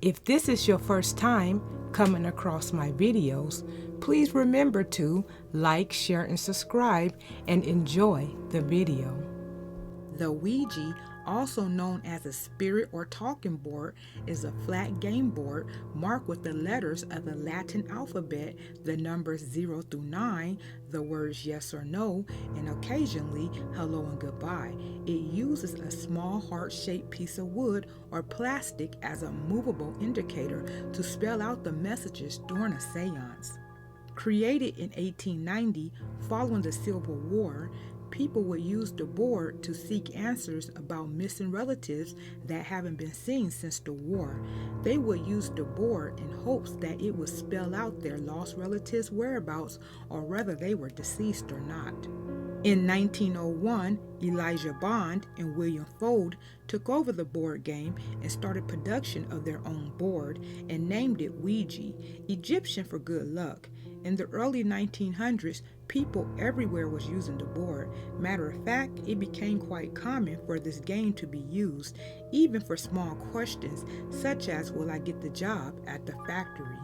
If this is your first time coming across my videos, please remember to like, share, and subscribe and enjoy the video. The Ouija, also known as a spirit or talking board, is a flat game board marked with the letters of the Latin alphabet, the numbers 0 through 9, the words yes or no, and occasionally hello and goodbye. It uses a small heart-shaped piece of wood or plastic as a movable indicator to spell out the messages during a seance. Created in 1890 following the Civil War, people would use the board to seek answers about missing relatives that haven't been seen since the war. They would use the board in hopes that it would spell out their lost relatives' whereabouts or whether they were deceased or not. In 1901, Elijah Bond and William Ford took over the board game and started production of their own board and named it Ouija, Egyptian for good luck. In the early 1900s, people everywhere was using the board. Matter of fact, it became quite common for this game to be used, even for small questions such as, will I get the job at the factory?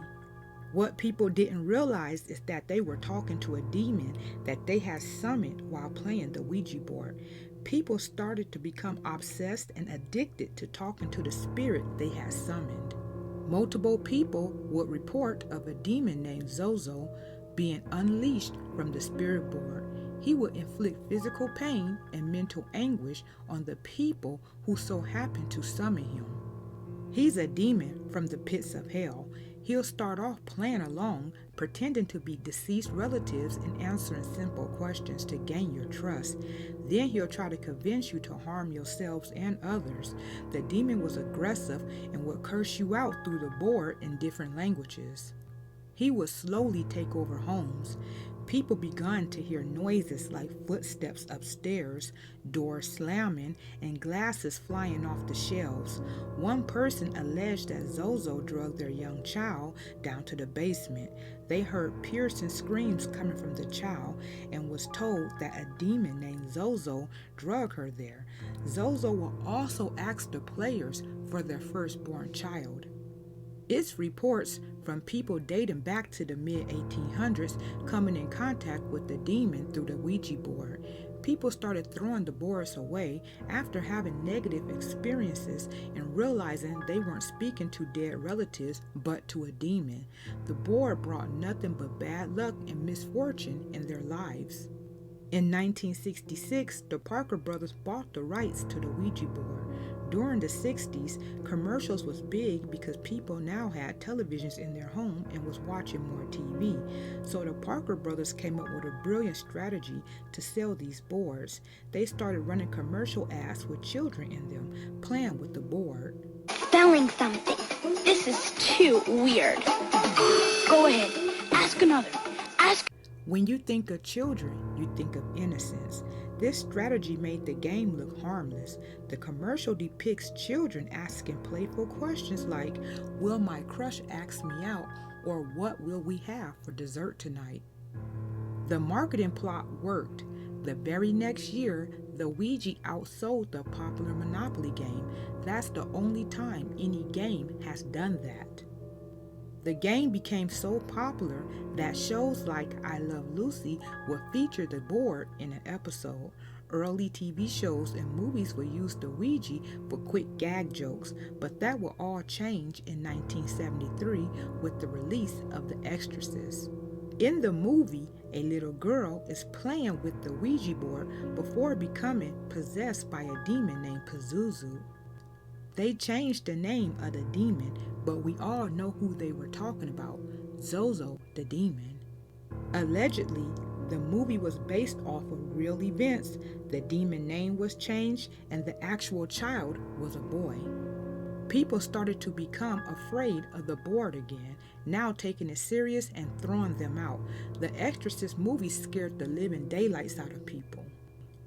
What people didn't realize is that they were talking to a demon that they had summoned while playing the Ouija board. People started to become obsessed and addicted to talking to the spirit they had summoned. Multiple people would report of a demon named ZOZO being unleashed from the spirit board. He would inflict physical pain and mental anguish on the people who so happened to summon him. He's a demon from the pits of hell. He'll start off playing along, pretending to be deceased relatives and answering simple questions to gain your trust. Then he'll try to convince you to harm yourselves and others. The demon was aggressive and would curse you out through the board in different languages. He would slowly take over homes. People began to hear noises like footsteps upstairs, doors slamming, and glasses flying off the shelves. One person alleged that ZOZO drugged their young child down to the basement. They heard piercing screams coming from the child and was told that a demon named ZOZO drugged her there. ZOZO will also ask the players for their firstborn child. It's reports from people dating back to the mid-1800s coming in contact with the demon through the Ouija board. People started throwing the boards away after having negative experiences and realizing they weren't speaking to dead relatives but to a demon. The board brought nothing but bad luck and misfortune in their lives. In 1966, the Parker brothers bought the rights to the Ouija board. During the 60s, commercials was big because people now had televisions in their home and was watching more TV. So the Parker brothers came up with a brilliant strategy to sell these boards. They started running commercial ads with children in them, playing with the board. Spelling something. This is too weird. Go ahead. Ask another. Ask. When you think of children, you think of innocence. This strategy made the game look harmless. The commercial depicts children asking playful questions like, will my crush ask me out? Or what will we have for dessert tonight? The marketing plot worked. The very next year, the Ouija outsold the popular Monopoly game. That's the only time any game has done that. The game became so popular that shows like I Love Lucy would feature the board in an episode. Early TV shows and movies would use the Ouija for quick gag jokes, but that will all change in 1973 with the release of The Exorcist. In the movie, a little girl is playing with the Ouija board before becoming possessed by a demon named Pazuzu. They changed the name of the demon, but we all know who they were talking about, ZOZO the demon. Allegedly, the movie was based off of real events. The demon name was changed and the actual child was a boy. People started to become afraid of the board again, now taking it serious and throwing them out. The Exorcist movie scared the living daylights out of people.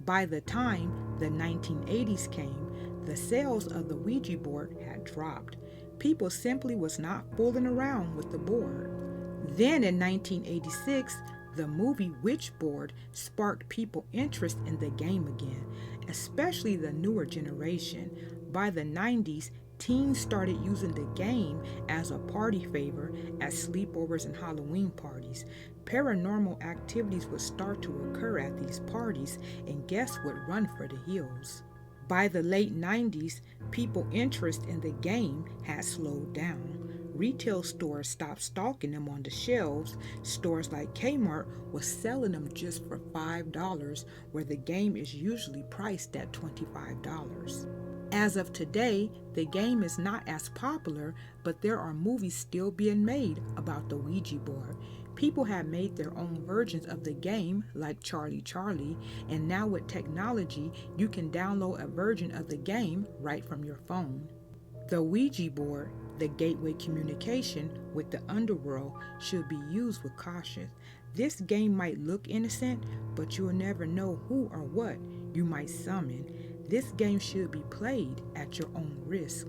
By the time the 1980s came, the sales of the Ouija board had dropped. People simply was not fooling around with the board. Then in 1986, the movie Witchboard sparked people interest in the game again, especially the newer generation. By the 90s, Teens started using the game as a party favor at sleepovers and Halloween parties. Paranormal activities would start to occur at these parties, and guests would run for the hills. By the late 90s, people's interest in the game had slowed down. Retail stores stopped stocking them on the shelves. Stores like Kmart was selling them just for $5, where the game is usually priced at $25. As of today, the game is not as popular, but there are movies still being made about the Ouija board. People have made their own versions of the game, like Charlie Charlie, and now with technology, you can download a version of the game right from your phone. The Ouija board, the gateway communication with the underworld, should be used with caution. This game might look innocent, but you'll never know who or what you might summon. This game should be played at your own risk.